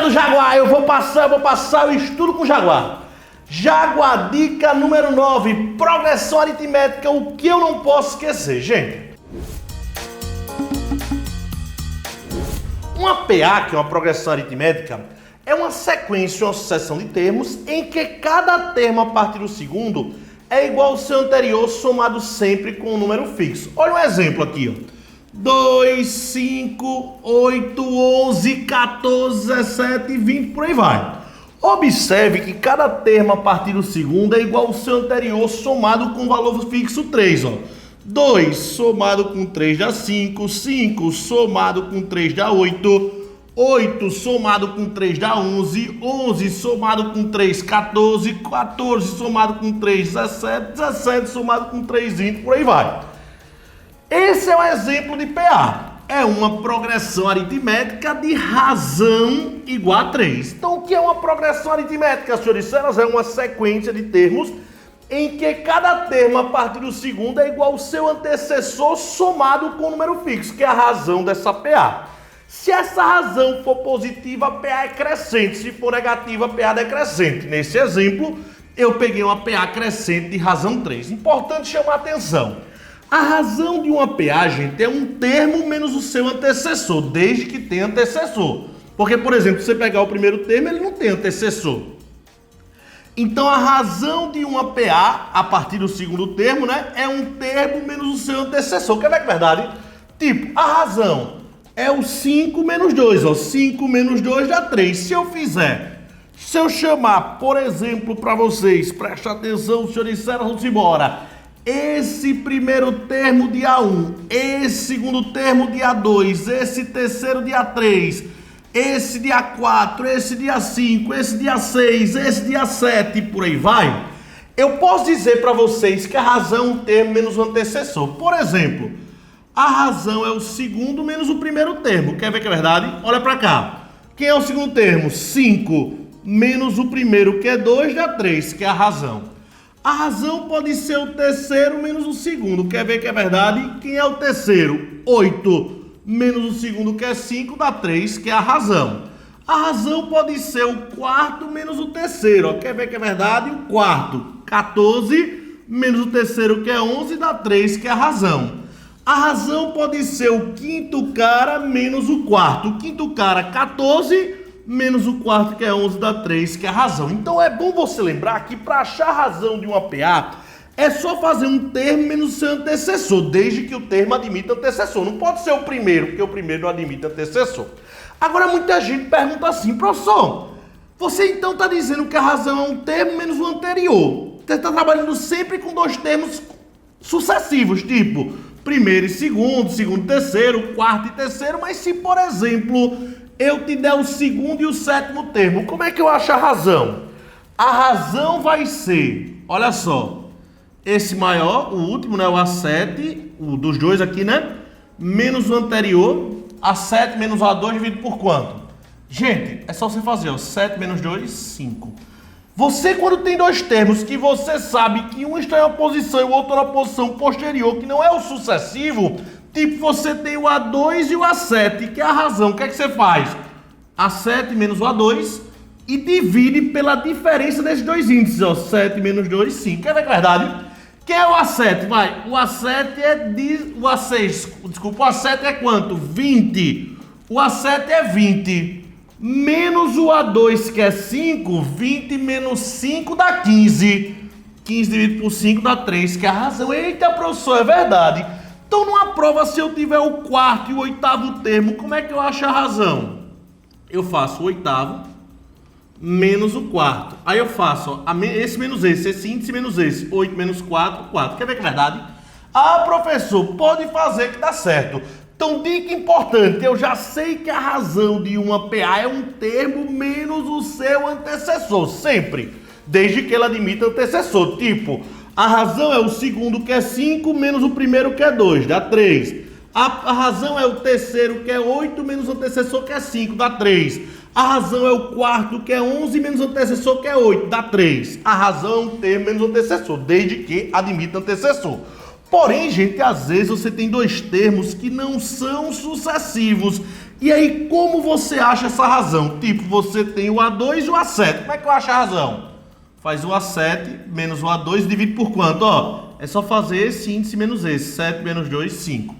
do Jaguar, eu vou passar o estudo com o Jaguar. Jaguar, dica número 9, progressão aritmética, o que eu não posso esquecer, gente. Uma PA, que é uma progressão aritmética, é uma sequência, uma sucessão de termos em que cada termo a partir do segundo é igual ao seu anterior, somado sempre com um número fixo. Olha um exemplo aqui, ó. 2, 5, 8, 11, 14, 17, 20, por aí vai. Observe que cada termo a partir do segundo é igual ao seu anterior, somado com o valor fixo 3, ó. 2 somado com 3 dá 5, 5 somado com 3 dá 8, 8 somado com 3 dá 11, 11 somado com 3, 14, 14 somado com 3, 17, 17 somado com 3, 20, por aí vai. Esse é um exemplo de PA. É uma progressão aritmética de razão igual a 3. Então, o que é uma progressão aritmética, senhores e senhoras? É uma sequência de termos em que cada termo a partir do segundo é igual ao seu antecessor somado com o número fixo, que é a razão dessa PA. Se essa razão for positiva, a PA é crescente. Se for negativa, a PA é decrescente. Nesse exemplo, eu peguei uma PA crescente de razão 3. Importante chamar a atenção. A razão de uma PA, gente, é um termo menos o seu antecessor, desde que tenha antecessor. Porque, por exemplo, se você pegar o primeiro termo, ele não tem antecessor. Então, a razão de uma PA, a partir do segundo termo, né, é um termo menos o seu antecessor. Quer ver que é verdade? Tipo, a razão é o 5 menos 2, ó. 5 menos 2 dá 3. Se eu chamar, por exemplo, para vocês, preste atenção, senhores, vamos embora. Esse primeiro termo de A1, esse segundo termo de A2, esse terceiro de A3, esse de A4, esse de A5, esse de A6, esse de A7 e por aí vai. Eu posso dizer para vocês que a razão é um termo menos o antecessor. Por exemplo, a razão é o segundo menos o primeiro termo. Quer ver que é verdade? Olha para cá. Quem é o segundo termo? 5 menos o primeiro, que é 2, dá 3, que é a razão. A razão pode ser o terceiro menos o segundo. Quer ver que é verdade? Quem é o terceiro? 8 menos o segundo, que é 5, dá 3, que é a razão. A razão pode ser o quarto menos o terceiro. Ó. Quer ver que é verdade? O quarto, 14 menos o terceiro, que é 11, dá 3, que é a razão. A razão pode ser o quinto cara menos o quarto. O quinto cara, 14 menos o quarto, que é 11, dá 3, que é a razão. Então é bom você lembrar que para achar a razão de uma PA, é só fazer um termo menos o seu antecessor, desde que o termo admita antecessor. Não pode ser o primeiro, porque o primeiro não admite antecessor. Agora muita gente pergunta assim, professor, você então está dizendo que a razão é um termo menos o anterior. Você está trabalhando sempre com dois termos sucessivos, tipo primeiro e segundo, segundo e terceiro, quarto e terceiro, mas se, por exemplo, eu te der o segundo e o sétimo termo, como é que eu acho a razão? A razão vai ser, olha só, esse maior, o último, né, o A7, o dos dois aqui, né, menos o anterior, A7 menos o A2 dividido por quanto? Gente, é só você fazer, ó, 7 menos 2, 5. Você, quando tem dois termos que você sabe que um está em uma posição e o outro na posição posterior, que não é o sucessivo, tipo, você tem o A2 e o A7, que é a razão. O que é que você faz? A7 menos o A2 e divide pela diferença desses dois índices, ó. 7 menos 2, 5. Quer ver que é verdade? Quem é o A7? Vai. O A7 é... O A6... Desculpa, o A7 é quanto? 20. O A7 é 20. Menos o A2, que é 5. 20 menos 5 dá 15. 15 dividido por 5 dá 3, que é a razão. Eita, professor, é verdade. Então, numa prova, se eu tiver o quarto e o oitavo termo, como é que eu acho a razão? Eu faço o oitavo menos o quarto. Aí eu faço, ó, esse menos esse índice menos esse. 8 menos 4, 4. Quer ver que é verdade? Ah, professor, pode fazer que dá certo. Então, dica importante, eu já sei que a razão de uma PA é um termo menos o seu antecessor, sempre. Desde que ela admita antecessor, tipo... A razão é o segundo, que é 5, menos o primeiro, que é 2, dá 3. A razão é o terceiro, que é 8, menos o antecessor, que é 5, dá 3. A razão é o quarto, que é 11, menos o antecessor, que é 8, dá 3. A razão é um termo menos o antecessor, desde que admita antecessor. Porém, gente, às vezes você tem dois termos que não são sucessivos. E aí, como você acha essa razão? Tipo, você tem o A2 e o A7. Como é que eu acho a razão? Faz o A7 menos o A2 divide por quanto? Ó, é só fazer esse índice menos esse. 7 menos 2, 5.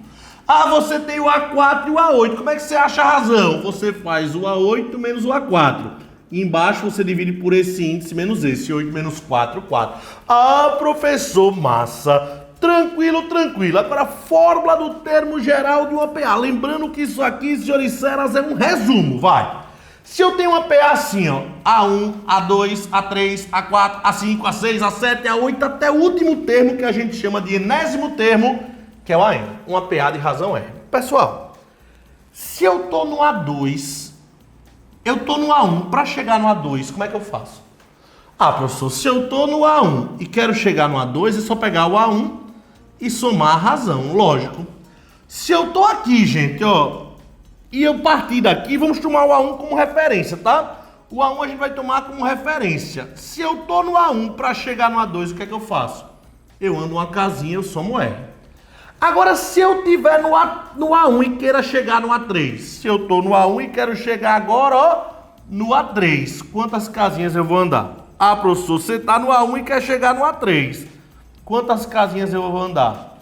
Ah, você tem o A4 e o A8. Como é que você acha a razão? Você faz o A8 menos o A4. E embaixo você divide por esse índice menos esse. 8 menos 4, 4. Ah, professor, massa. Tranquilo, tranquilo. Agora, fórmula do termo geral de uma PA. Lembrando que isso aqui, senhores Ceras, é um resumo, vai. Se eu tenho uma PA assim, ó, A1, A2, A3, A4, A5, A6, A7, A8, até o último termo que a gente chama de enésimo termo, que é o AN, uma PA de razão R. Pessoal, se eu tô no A2, eu tô no A1, para chegar no A2, como é que eu faço? Ah, professor, se eu tô no A1 e quero chegar no A2, é só pegar o A1 e somar a razão, lógico. Se eu tô aqui, gente, ó, e eu partir daqui, vamos tomar o A1 como referência, tá? O A1 a gente vai tomar como referência. Se eu tô no A1 para chegar no A2, o que é que eu faço? Eu ando uma casinha, eu somo R. Agora, se eu tiver no A1 e queira chegar no A3, se eu tô no A1 e quero chegar agora, ó, no A3, quantas casinhas eu vou andar? Ah, professor, você tá no A1 e quer chegar no A3. Quantas casinhas eu vou andar?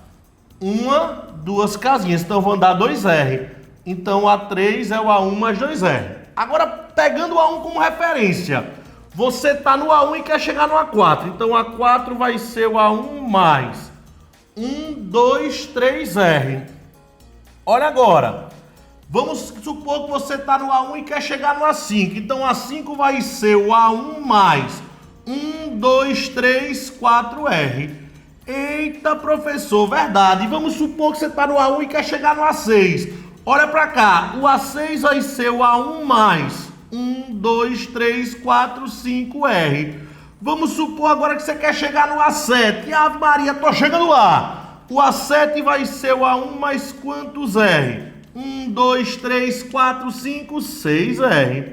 Uma, duas casinhas. Então eu vou andar 2R. Então A3 é o A1 mais 2R. Agora, pegando o A1 como referência, você está no A1 e quer chegar no A4. Então A4 vai ser o A1 mais 1, 2, 3R. Olha agora. Vamos supor que você está no A1 e quer chegar no A5. Então A5 vai ser o A1 mais 1, 2, 3, 4R. Eita, professor, verdade. Vamos supor que você está no A1 e quer chegar no A6. Olha para cá, o A6 vai ser o A1 mais 1, 2, 3, 4, 5R. Vamos supor agora que você quer chegar no A7. E Ave Maria, tô chegando lá. O A7 vai ser o A1 mais quantos R? 1, 2, 3, 4, 5, 6R.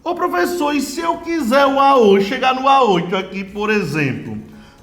Ô professor, e se eu quiser o A8, chegar no A8 aqui, por exemplo,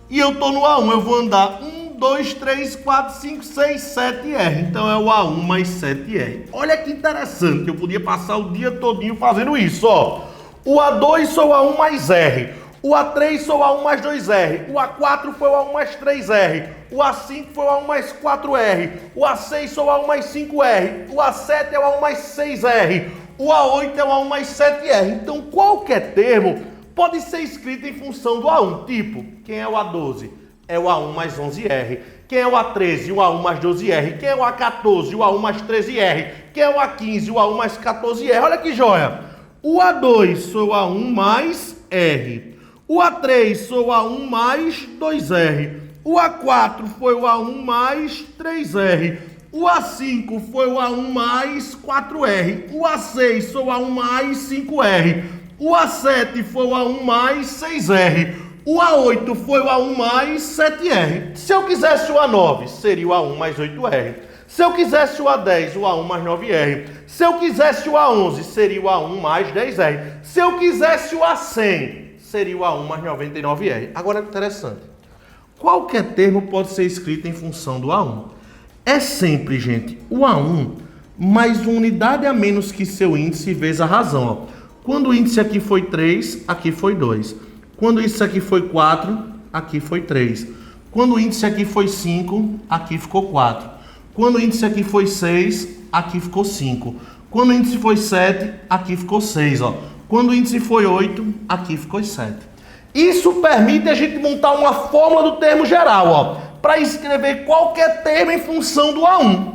e eu tô no A1, eu vou andar 1, 2, 3, 4, 5, 6, 7R. Então é o A1 mais 7R. Olha que interessante, eu podia passar o dia todinho fazendo isso, ó. O A2 foi o A1 mais R. O A3 foi o A1 mais 2R. O A4 foi o A1 mais 3R. O A5 foi o A1 mais 4R. O A6 foi o A1 mais 5R. O A7 é o A1 mais 6R. O A8 é o A1 mais 7R. Então qualquer termo pode ser escrito em função do A1. Tipo, quem é o A12? É o A1 mais 11R. Quem é o A13? O A1 mais 12R. Quem é o A14? O A1 mais 13R. Quem é o A15? O A1 mais 14R. Olha que joia! O A2 foi o A1 mais R. O A3 foi o A1 mais 2R. O A4 foi o A1 mais 3R. O A5 foi o A1 mais 4R. O A6 foi o A1 mais 5R. O A7 foi o A1 mais 6R. O A8 foi o A1 mais 7R. Se eu quisesse o A9, seria o A1 mais 8R. Se eu quisesse o A10, o A1 mais 9R. Se eu quisesse o A11, seria o A1 mais 10R. Se eu quisesse o A100, seria o A1 mais 99R. Agora é interessante. Qualquer termo pode ser escrito em função do A1. É sempre, gente, o A1 mais uma unidade a menos que seu índice vezes a razão, ó. Quando o índice aqui foi 3, aqui foi 2. Quando isso aqui foi 4, aqui foi 3. Quando o índice aqui foi 5, aqui ficou 4. Quando o índice aqui foi 6, aqui ficou 5. Quando o índice foi 7, aqui ficou 6. Ó. Quando o índice foi 8, aqui ficou 7. Isso permite a gente montar uma fórmula do termo geral, para escrever qualquer termo em função do A1.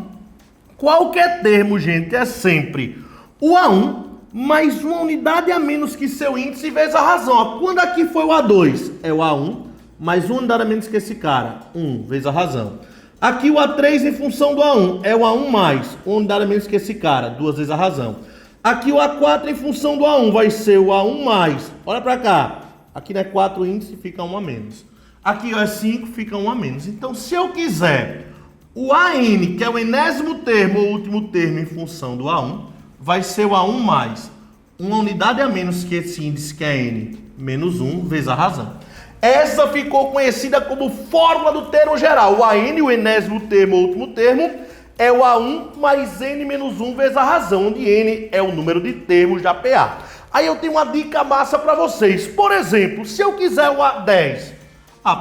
Qualquer termo, gente, é sempre o A1 mais uma unidade a menos que seu índice vezes a razão. Ó. Quando aqui foi o A2, é o A1 mais uma unidade a menos que esse cara, 1 vezes a razão. Aqui o A3 em função do A1 é o A1 mais uma unidade a menos que esse cara, 2 vezes a razão. Aqui o A4 em função do A1 vai ser o A1 mais, olha para cá, aqui não é 4 índice, fica 1 a menos. Aqui é 5, fica 1 a menos. Então se eu quiser o AN, que é o enésimo termo ou último termo em função do A1, vai ser o A1 mais uma unidade a menos que esse índice que é N, menos 1 vezes a razão. Essa ficou conhecida como fórmula do termo geral. O AN, o enésimo termo, o último termo, é o A1 mais N menos 1 vezes a razão, onde N é o número de termos da PA. Aí eu tenho uma dica massa para vocês. Por exemplo, se eu quiser o A10.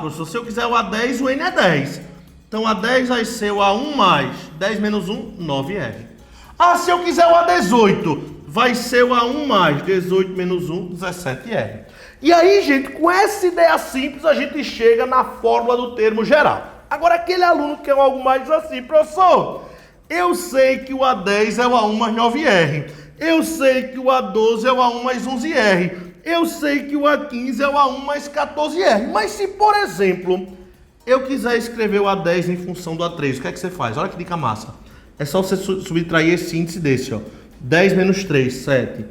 Professor, se eu quiser o A10, o N é 10. Então A10 vai ser o A1 mais 10 menos 1, 9R. Se eu quiser o A18, vai ser o A1 mais 18 menos 1, 17R. E aí, gente, com essa ideia simples, a gente chega na fórmula do termo geral. Agora, aquele aluno que quer algo mais assim, professor, eu sei que o A10 é o A1 mais 9R. Eu sei que o A12 é o A1 mais 11R. Eu sei que o A15 é o A1 mais 14R. Mas se, por exemplo, eu quiser escrever o A10 em função do A3, o que é que você faz? Olha que dica massa. É só você subtrair esse índice desse, ó. 10 menos 3, 7.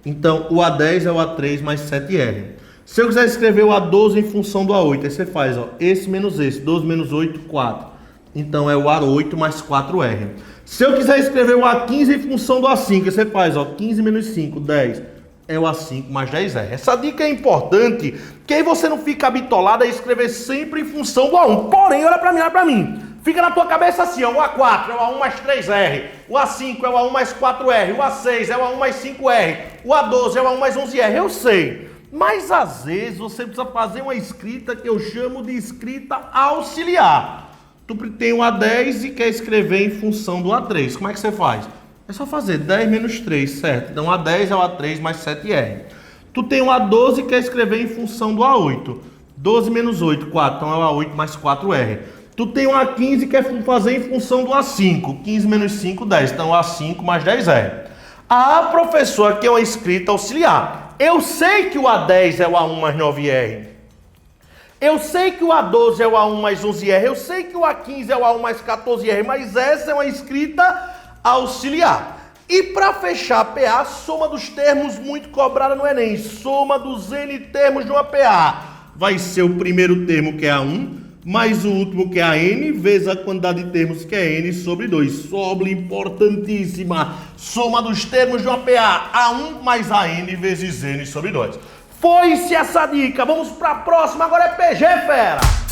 Então, o A10 é o A3 mais 7R. Se eu quiser escrever o A12 em função do A8, aí você faz, ó, esse menos esse, 12 menos 8, 4. Então, é o A8 mais 4R. Se eu quiser escrever o A15 em função do A5, aí você faz, ó, 15 menos 5, 10. É o A5 mais 10R. Essa dica é importante, que aí você não fica bitolado a escrever sempre em função do A1. Porém, olha pra mim. Fica na tua cabeça assim, ó, o A4 é o A1 mais 3R, o A5 é o A1 mais 4R, o A6 é o A1 mais 5R, o A12 é o A1 mais 11R, eu sei. Mas às vezes você precisa fazer uma escrita que eu chamo de escrita auxiliar. Tu tem o A10 e quer escrever em função do A3, como é que você faz? É só fazer 10 menos 3, certo? Então A10 é o A3 mais 7R. Tu tem o A12 e quer escrever em função do A8. 12 menos 8, 4, então é o A8 mais 4R. Tu tem um A15 que é fazer em função do A5. 15 menos 5, 10. Então, A5 mais 10R. Professor, aqui é uma escrita auxiliar. Eu sei que o A10 é o A1 mais 9R. Eu sei que o A12 é o A1 mais 11R. Eu sei que o A15 é o A1 mais 14R. Mas essa é uma escrita auxiliar. E para fechar a PA, soma dos termos muito cobrada no Enem. Soma dos N termos de uma PA. Vai ser o primeiro termo, que é A1, mais o último, que é a N, vezes a quantidade de termos, que é N sobre 2. Sobre importantíssima. Soma dos termos de uma PA. A1 mais a N vezes N sobre 2. Foi-se essa dica. Vamos para a próxima. Agora é PG, fera!